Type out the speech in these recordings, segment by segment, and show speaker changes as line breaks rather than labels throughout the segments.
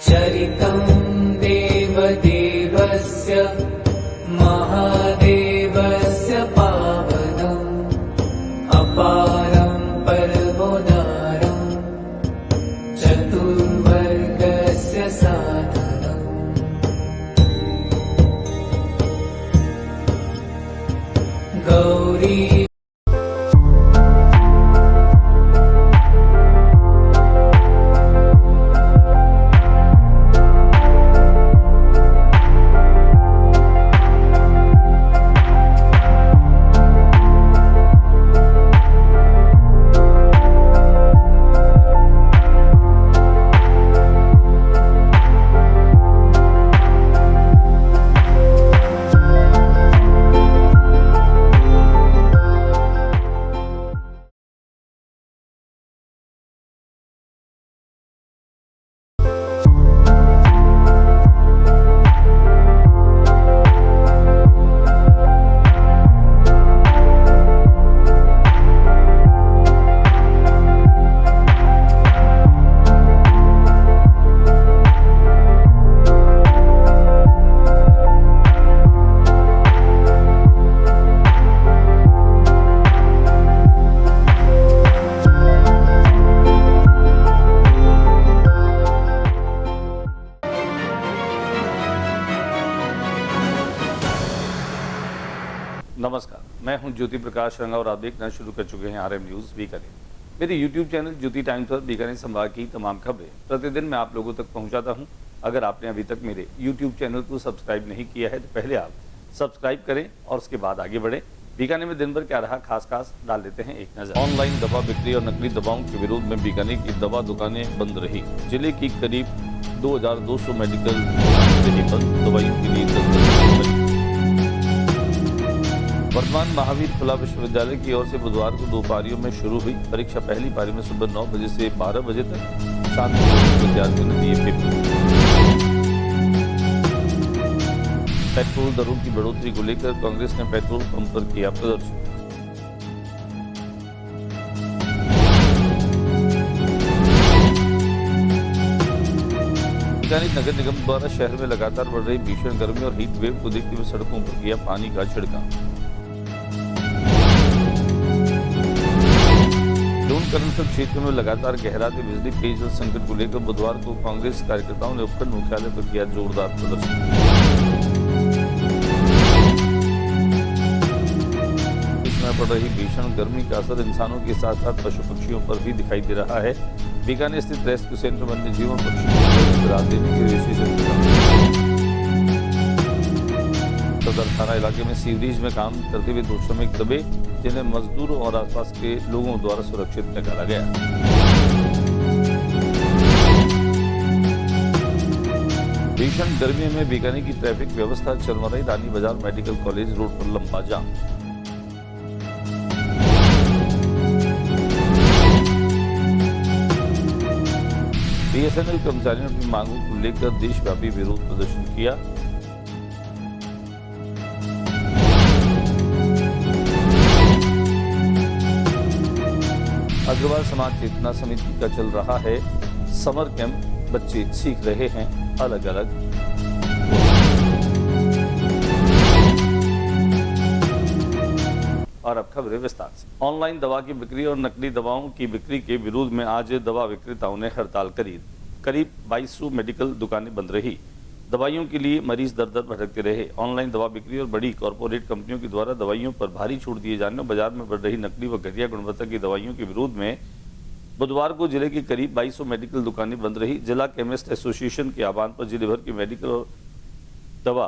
चरितं देवदेवस्य महादेवस्य पावनम् अपारं परमोदारं चतुर्वर्गस्य साधनम्। गौरी
नमस्कार, मैं हूं ज्योति प्रकाश रंगा और आप देखना शुरू कर चुके हैं RM न्यूज़ बीकानेर। मेरे YouTube चैनल ज्योति टाइम्स पर बीकानेर संभाग की तमाम खबरें प्रतिदिन मैं आप लोगों तक पहुंचाता हूं। अगर आपने अभी तक मेरे YouTube चैनल को सब्सक्राइब नहीं किया है तो पहले आप सब्सक्राइब करें और उसके बाद आगे बढ़ें। बीकानेर में दिन भर क्या रहा खास डाल देते हैं एक नजर। ऑनलाइन दवा बिक्री और नकली दवाओं के विरोध में बीकानेर की दवा दुकानें बंद रही। जिले की करीब 2200 मेडिकल बंद, दवाइयों के लिए वर्तमान महावीर खुला विश्वविद्यालय की ओर से बुधवार को 2 पारियों में शुरू हुई परीक्षा। पहली पारी में सुबह 9 बजे से 12 बजे तक विद्यार्थियों ने दिए पेपर। पेट्रोल दरों की बढ़ोतरी को लेकर कांग्रेस ने पेट्रोल पंप पर किया प्रदर्शन। बीकानेर नगर निगम द्वारा शहर में लगातार बढ़ रही भीषण गर्मी और हीट वेव को देखते हुए सड़कों पर किया पानी का छिड़काव। करनसर क्षेत्र में लगातार गहराते बिजली पेयजल संकट को लेकर बुधवार को कांग्रेस कार्यकर्ताओं ने उपखंड मुख्यालय पर किया जोरदार प्रदर्शन। इसमें पड़ रही भीषण गर्मी का असर इंसानों के साथ साथ पशु पक्षियों पर भी दिखाई दे रहा है। बीकानेर स्थित रेस्क्यू सेंटर वन्य जीवन पक्षियों को राहत देने के विशेष सदर थाना इलाके में सीवरेज में काम करते हुए 2 श्रमिक दबे, जिन्हें मजदूरों और आसपास के लोगों द्वारा सुरक्षित निकाला गया। भीषण गर्मी में बीकानेर की ट्रैफिक व्यवस्था चरमराई। रानी बाजार मेडिकल कॉलेज रोड पर लंबा जाम। BSNL कर्मचारियों की मांगों को लेकर देशव्यापी विरोध प्रदर्शन किया। अग्रवाल समाज चेतना समिति का चल रहा है समर कैंप, बच्चे सीख रहे हैं अलग अलग। और अब खबरें विस्तार से। ऑनलाइन दवा की बिक्री और नकली दवाओं की बिक्री के विरोध में आज दवा विक्रेताओं ने हड़ताल करी। करीब 2200 मेडिकल दुकानें बंद रही। दवाइयों के लिए मरीज दर दर भटकते रहे। ऑनलाइन दवा बिक्री और बड़ी कॉरपोरेट कंपनियों के द्वारा दवाइयों पर भारी छूट दिए जाने और बाजार में बढ़ रही नकली व घटिया गुणवत्ता की दवाइयों के विरोध में बुधवार को जिले की करीब 2200 मेडिकल दुकानें बंद रही। जिला केमिस्ट एसोसिएशन के आह्वान पर जिले भर की मेडिकल और दवा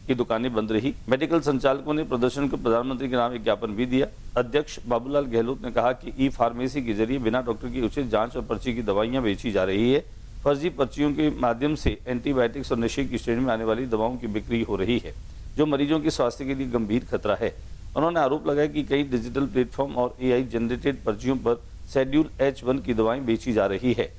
की दुकानें बंद रही। मेडिकल संचालकों ने प्रदर्शन को प्रधानमंत्री के नाम एक ज्ञापन भी दिया। अध्यक्ष बाबूलाल गहलोत ने कहा कि ई फार्मेसी के जरिए बिना डॉक्टर की उचित जांच और पर्ची की दवाइयां बेची जा रही है। फर्जी पर्चियों के माध्यम से एंटीबायोटिक्स और नशे की श्रेणी में आने वाली दवाओं की बिक्री हो रही है, जो मरीजों के स्वास्थ्य के लिए गंभीर खतरा है। उन्होंने आरोप लगाया कि कई डिजिटल प्लेटफॉर्म और AI जनरेटेड पर्चियों पर शेड्यूल H1 की दवाएं बेची जा रही है,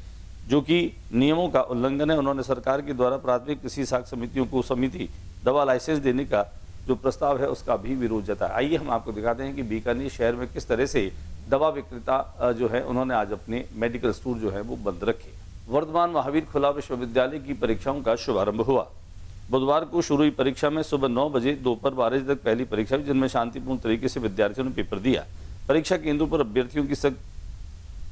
जो कि नियमों का उल्लंघन है। उन्होंने सरकार के द्वारा प्राथमिक कृषि साख समितियों को समिति दवा लाइसेंस देने का जो प्रस्ताव है उसका भी विरोध जताया। आइए हम आपको दिखाते हैं कि बीकानेर शहर में किस तरह से दवा विक्रेता जो है उन्होंने आज अपने मेडिकल स्टोर जो है वो बंद रखे। वर्धमान महावीर खुला विश्वविद्यालय की परीक्षाओं का शुभारंभ हुआ। बुधवार को शुरू हुई परीक्षा में सुबह 9 बजे दोपहर 12 बजे तक पहली परीक्षा हुई, जिनमें शांतिपूर्ण तरीके से विद्यार्थियों ने पेपर दिया। परीक्षा केंद्रों पर अभ्यर्थियों की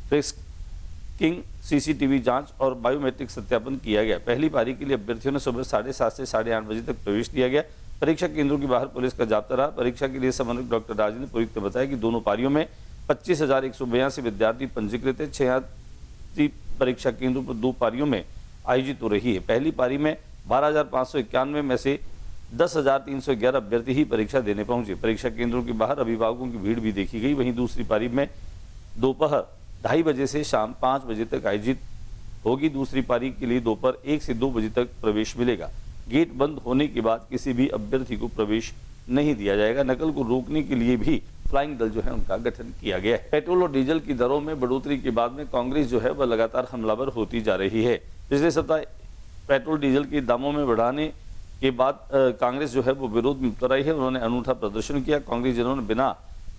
फ्रिस्किंग, सीसीटीवी जांच और बायोमेट्रिक सत्यापन किया गया। पहली पारी के लिए अभ्यर्थियों ने सुबह 7:30 से 8:30 बजे तक प्रवेश दिया गया। परीक्षा केंद्रों के बाहर पुलिस का जाब्ता रहा। परीक्षा के लिए समन्वयक डॉक्टर राजेंद्र पुरोहित ने बताया कि दोनों पारियों में 25,182 विद्यार्थी पंजीकृत है। 86 परीक्षा केंद्रों पर 2 पारियों में आयोजित हो रही है। पहली पारी में 12,591 में से 10,311 अभ्यर्थी ही परीक्षा देने पहुंचे। परीक्षा केंद्रों के बाहर अभिभावकों की भीड़ भी देखी गई। वहीं दूसरी पारी में दोपहर 2:30 बजे से शाम 5 बजे तक आयोजित होगी। दूसरी पारी के लिए दोपहर 1 से 2 बजे तक प्रवेश मिलेगा। गेट बंद होने के बाद किसी भी अभ्यर्थी को प्रवेश नहीं दिया जाएगा। नकल को रोकने के लिए भी फ्लाइंग दल जो है उनका गठन किया गया है। पेट्रोल और डीजल की दरों में बढ़ोतरी के बाद में कांग्रेस जो है वह लगातार हमलावर होती जा रही है। पिछले सप्ताह पेट्रोल डीजल के दामों में बढ़ाने के बाद कांग्रेस जो है वो विरोध में उतर आई है। उन्होंने अनूठा प्रदर्शन किया। कांग्रेस जिन्होंने बिना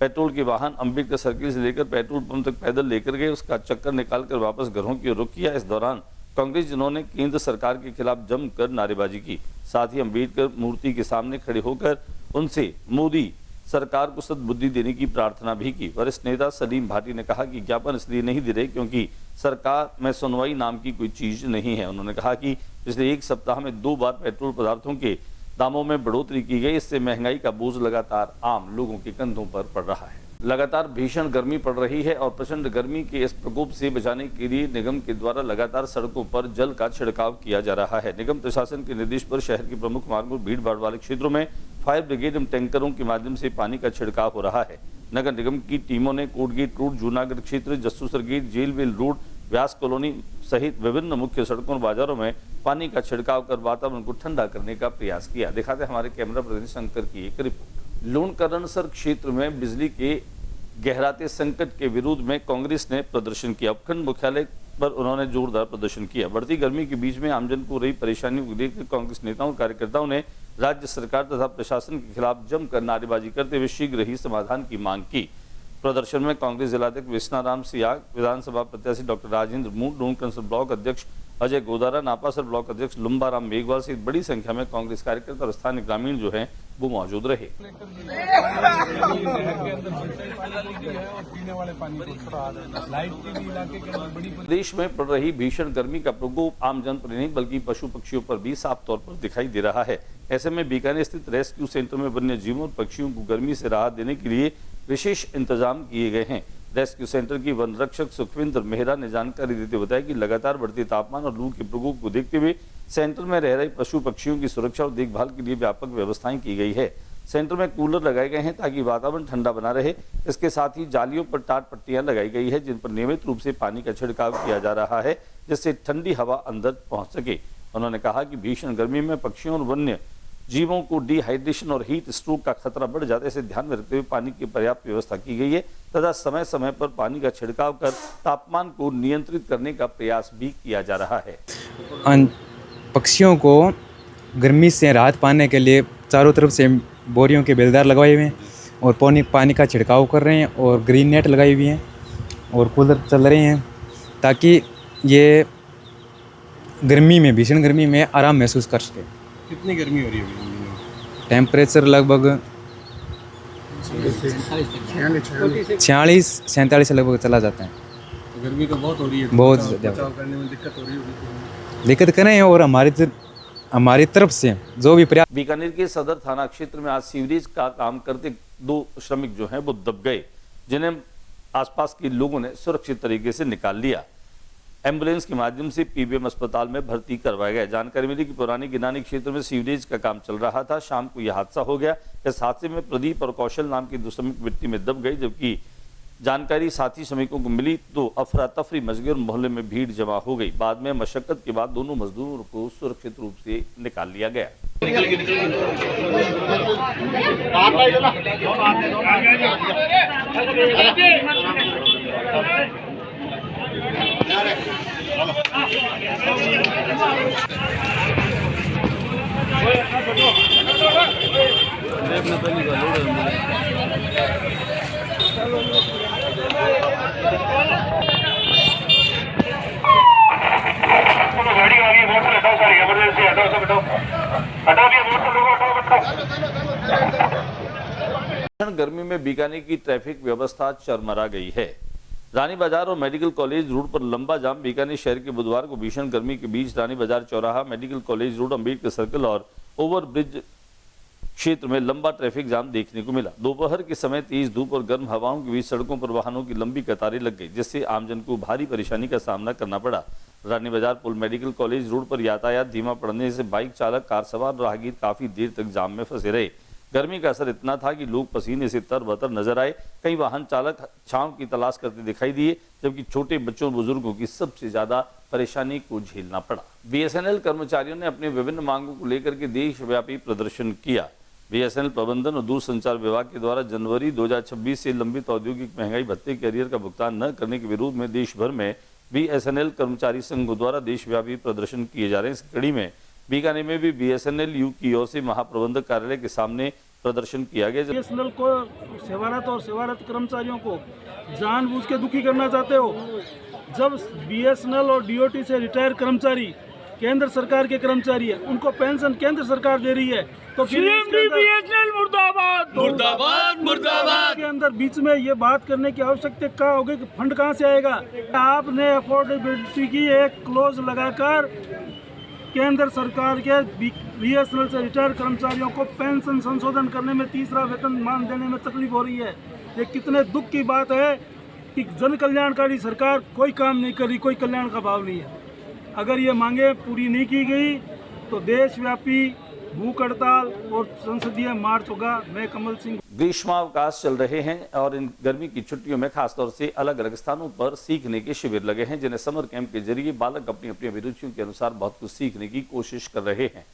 पेट्रोल के वाहन अम्बेडकर सर्किल से लेकर पेट्रोल पंप तक पैदल लेकर गए, उसका चक्कर निकालकर वापस घरों की ओर रुख किया। इस दौरान कांग्रेस जिन्होंने केंद्र सरकार के खिलाफ जमकर नारेबाजी की, साथ ही अम्बेडकर मूर्ति के सामने खड़े होकर उनसे मोदी सरकार को सद्बुद्धि देने की प्रार्थना भी की। वरिष्ठ नेता सलीम भाटी ने कहा कि ज्ञापन इसलिए नहीं दे रहे क्योंकि सरकार में सुनवाई नाम की कोई चीज नहीं है। उन्होंने कहा कि पिछले 1 सप्ताह में 2 बार पेट्रोल पदार्थों के दामों में बढ़ोतरी की गई। इससे महंगाई का बोझ लगातार आम लोगों के कंधों पर पड़ रहा है। लगातार भीषण गर्मी पड़ रही है और प्रचंड गर्मी के इस प्रकोप से बचाने के लिए निगम के द्वारा लगातार सड़कों पर जल का छिड़काव किया जा रहा है। निगम प्रशासन के निर्देश पर शहर के प्रमुख मार्गों, भीड़ भाड़ वाले क्षेत्रों में फायर ब्रिगेड एवं टैंकरों के माध्यम से पानी का छिड़काव हो रहा है। नगर निगम की टीमों ने कोटगेट रोड, जूनागढ़ क्षेत्र, जस्सूसर गेट, जेलवेल रोड, व्यास कॉलोनी सहित विभिन्न मुख्य सड़कों और बाजारों में पानी का छिड़काव कर वातावरण को ठंडा करने का प्रयास किया। दिखाते हमारे कैमरा प्रतिनिधि शंकर की एक रिपोर्ट। लूणकरणसर क्षेत्र में बिजली के गहराते संकट के विरोध में कांग्रेस ने प्रदर्शन किया। उपखंड मुख्यालय पर उन्होंने जोरदार प्रदर्शन किया। बढ़ती गर्मी के बीच में आमजन को हो रही परेशानियों को देखकर कांग्रेस नेताओं और कार्यकर्ताओं ने राज्य सरकार तथा प्रशासन के खिलाफ जमकर नारेबाजी करते हुए शीघ्र ही समाधान की मांग की। प्रदर्शन में कांग्रेस जिलाध्यक्ष विश्नाराम सियाग, विधानसभा प्रत्याशी doctor Rajendra mood, Lunkaransar block अध्यक्ष अजय गोदारा, नापासर ब्लॉक अध्यक्ष लुम्बाराम मेघवाल सहित बड़ी संख्या में कांग्रेस कार्यकर्ता और स्थानीय ग्रामीण जो हैं वो मौजूद रहे। प्रदेश में पड़ रही भीषण गर्मी का प्रकोप आमजन पर नहीं बल्कि पशु पक्षियों पर भी साफ तौर पर दिखाई दे रहा है। ऐसे में बीकानेर स्थित रेस्क्यू सेंटर में वन्य जीवों और पक्षियों को गर्मी से राहत देने के लिए विशेष इंतजाम किए गए हैं। रेस्क्यू सेंटर की वन रक्षक सुखविंदर मेहरा ने जानकारी देते हुए बताया कि लगातार बढ़ते तापमान और लू के प्रकोप को देखते हुए सेंटर में रह रहे पशु पक्षियों की सुरक्षा और देखभाल के लिए व्यापक व्यवस्थाएं की गई है। सेंटर में कूलर लगाए गए हैं ताकि वातावरण ठंडा बना रहे। इसके साथ ही जालियों पर टाट पट्टियां लगाई गई है जिन पर नियमित रूप से पानी का छिड़काव किया जा रहा है जिससे ठंडी हवा अंदर पहुंच सके। उन्होंने कहा कि भीषण गर्मी में पक्षियों और वन्य जीवों को डिहाइड्रेशन और हीट स्ट्रोक का खतरा बढ़ जाता है। इसे ध्यान में रखते हुए पानी की पर्याप्त व्यवस्था की गई है तथा समय समय पर पानी का छिड़काव कर तापमान को नियंत्रित करने का प्रयास भी किया जा रहा है।
पक्षियों को गर्मी से राहत पाने के लिए चारों तरफ से बोरियों के बेलदार लगाए हुए हैं और पानी का छिड़काव कर रहे हैं और ग्रीन नेट लगाई हुई हैं और कूलर चल रहे हैं ताकि ये गर्मी में, भीषण गर्मी में आराम महसूस कर सके।
कितनी गर्मी हो रही है?
टेम्परेचर लगभग 46-47 से लगभग चला जाता है।
तो गर्मी तो बहुत हो रही है।
बहुत
बचाव करने में दिक्कत हो रही है।
दिक्कत कर रहे हैं और हमारी तरफ से जो भी प्रयास।
बीकानेर के सदर थाना क्षेत्र में आज सीवरेज का काम करते 2 श्रमिक जो हैं वो दब गए, जिन्हें आसपास के लोगों ने सुरक्षित तरीके से निकाल लिया। एम्बुलेंस के माध्यम से पीबीएम अस्पताल में भर्ती करवाया गया। जानकारी मिली कि पुरानी गिनानी क्षेत्र में सीवरेज का काम चल रहा था। शाम को यह हादसा हो गया। इस हादसे में प्रदीप और कौशल नाम के 2 श्रमिक मिट्टी में दब गए। जबकि जानकारी साथी श्रमिकों को मिली तो अफरा तफरी मच गई और मोहल्ले में भीड़ जमा हो गई। बाद में मशक्कत के बाद दोनों मजदूरों को सुरक्षित रूप से निकाल लिया गया। में बीकानेर की ट्रैफिक व्यवस्था चरमरा गई है। रानी बाजार और मेडिकल कॉलेज रोड पर लंबा जाम। बीकानेर शहर के बुधवार को भीषण गर्मी के बीच रानी बाजार चौराहा, medical college road, Ambedkar circle और ओवरब्रिज क्षेत्र में लंबा ट्रैफिक जाम देखने को मिला। दोपहर के समय तेज धूप और गर्म हवाओं के बीच सड़कों पर वाहनों की लंबी कतारें लग गई, जिससे आमजन को भारी परेशानी का सामना करना पड़ा। रानी बाजार पुल, मेडिकल कॉलेज रोड पर यातायात धीमा पड़ने से बाइक चालक, कार सवार और राहगीर काफी देर तक जाम में फंसे रहे। गर्मी का असर इतना था कि लोग पसीने से तरबतर नजर आए। कई वाहन चालक छांव की तलाश करते दिखाई दिए, जबकि छोटे बच्चों और बुजुर्गों की सबसे ज्यादा परेशानी को झेलना पड़ा। बीएसएनएल कर्मचारियों ने अपने विभिन्न मांगों को लेकर के देशव्यापी प्रदर्शन किया। बीएसएनएल प्रबंधन और दूरसंचार विभाग के द्वारा जनवरी 2026 से लंबित औद्योगिक महंगाई भत्ते के अरियर का भुगतान न करने के विरोध में देश भर में बीएसएनएल कर्मचारी संघों द्वारा देशव्यापी प्रदर्शन किए जा रहे हैं। इस कड़ी में बीकानेर में भी बीएसएनएल यू की ओर से महाप्रबंधक कार्यालय के सामने प्रदर्शन किया गया।
बीएसएनएल को सेवारत और सेवारत कर्मचारियों को जानबूझ के दुखी करना चाहते हो। जब बीएसएनएल और डीओटी से रिटायर कर्मचारी केंद्र सरकार के कर्मचारी है, उनको पेंशन केंद्र सरकार दे रही है, तो फिर बीएसएनएल मुर्दाबाद मुर्दाबाद मुर्दाबाद के अंदर बीच में ये बात करने की आवश्यकता क्या होगी कि फंड कहाँ से आएगा। आपने अफोर्डेबिलिटी की एक क्लोज लगाकर केंद्र सरकार के बीएसएनएल से रिटायर कर्मचारियों को पेंशन संशोधन करने में, तीसरा वेतनमान देने में तकलीफ हो रही है। ये कितने दुख की बात है कि जन कल्याणकारी सरकार कोई काम नहीं कर रही, कोई कल्याण का भाव नहीं है। अगर ये मांगे पूरी नहीं की गई तो देशव्यापी भूख हड़ताल और संसदीय मार्च होगा। मैं कमल सिंह।
ग्रीष्मावकाश चल रहे हैं और इन गर्मी की छुट्टियों में खासतौर से अलग अलग स्थानों पर सीखने के शिविर लगे हैं, जिन्हें समर कैंप के जरिए बालक अपनी अपनी अभिरुचियों के अनुसार बहुत कुछ सीखने की कोशिश कर रहे हैं।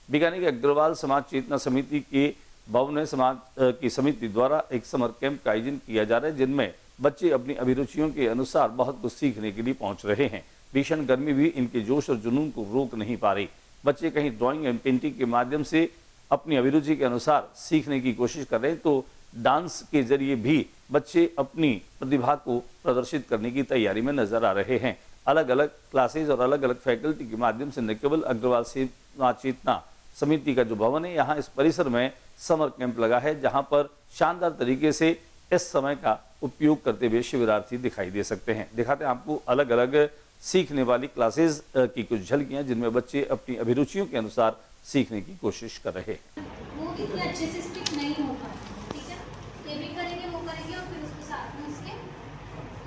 बीकानेर के अग्रवाल समाज चेतना समिति के भवन समाज की समिति द्वारा एक समर कैंप का आयोजन किया जा रहा है, जिनमें बच्चे अपनी अभिरुचियों के अनुसार बहुत कुछ सीखने के लिए पहुंच रहे हैं। भीषण गर्मी भी इनके जोश और जुनून को रोक नहीं पा रही। बच्चे कहीं ड्राइंग एंड पेंटिंग के माध्यम से अपनी अभिरुचि के अनुसार सीखने की कोशिश कर रहे हैं, तो डांस के जरिए भी बच्चे अपनी प्रतिभा को प्रदर्शित करने की तैयारी में नजर आ रहे हैं। अलग अलग क्लासेज और अलग अलग फैकल्टी के माध्यम से न केवल अग्रवाल समाज चेतना समिति का जो भवन है, यहाँ इस परिसर में समर कैंप लगा है, जहाँ पर शानदार तरीके से इस समय का उपयोग करते हुए शिविरार्थी दिखाई दे सकते हैं। दिखाते हैं आपको अलग अलग सीखने वाली क्लासेस की कुछ झलकियां, जिनमें बच्चे अपनी अभिरुचियों के अनुसार सीखने की कोशिश कर रहे हैं।
वो इतने अच्छे से स्टिक नहीं हो पाता, ठीक है, ये भी करेंगे वो करेंगे और फिर उसको साथ में उसके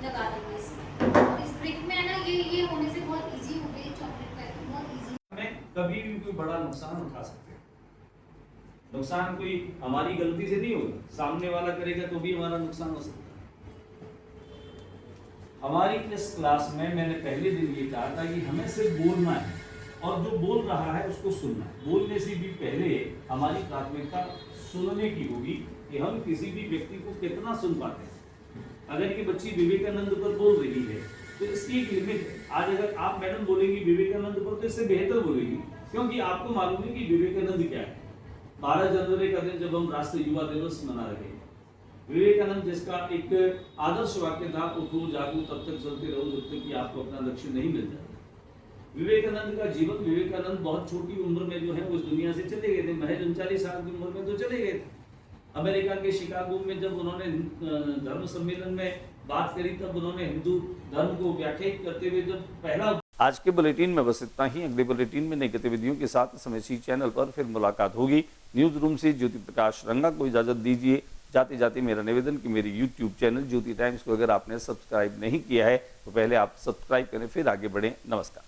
लगा देंगे इसमें। और इस ब्रिक में है ना, ये होने से बहुत इजी हो गई चॉकलेट पैकिंग, बहुत इजी।
हमें कभी भी कोई बड़ा नुकसान उठा सकते हैं। नुकसान कोई हमारी गलती से नहीं होगा, सामने वाला करेगा तो भी हमारा नुकसान हो सकता है। हमारी इस क्लास में मैंने पहले दिन ये कहा था कि हमें सिर्फ बोलना है और जो बोल रहा है उसको सुनना है। बोलने से भी पहले हमारी प्राथमिकता सुनने की होगी कि हम किसी भी व्यक्ति को कितना सुन पाते हैं। अगर ये बच्ची विवेकानंद पर बोल रही है तो इसकी एक लिमिट है। आज अगर आप मैडम बोलेंगी विवेकानंद पर तो इससे बेहतर बोलेगी, क्योंकि आपको मालूम है कि विवेकानंद क्या है। 12 जनवरी का दिन जब हम राष्ट्रीय युवा दिवस मना रहे हैं, विवेकानंद जिसका एक आदर्श वाक्य था, उठो जागो तब तक चलते रहो जब तक कि आपको अपना लक्ष्य नहीं मिल जाता। विवेकानंद का जीवन, विवेकानंद बहुत छोटी उम्र में जो है उस दुनिया से चले गए थे, महज 39 साल की उम्र में तो चले गए थे। अमेरिका के शिकागो में जब उन्होंने धर्म सम्मेलन में बात करी, तब उन्होंने हिंदू धर्म को व्याख्यायित करते हुए जब पहला।
आज के बुलेटिन में बस इतना ही। अगले बुलेटिन में नई गतिविधियों के साथ इस समय इसी चैनल पर फिर मुलाकात होगी। न्यूज रूम से ज्योति प्रकाश रंगा को इजाजत दीजिए। जाते जाते मेरा निवेदन कि मेरी यूट्यूब चैनल ज्योति टाइम्स को अगर आपने सब्सक्राइब नहीं किया है तो पहले आप सब्सक्राइब करें, फिर आगे बढ़ें। नमस्कार।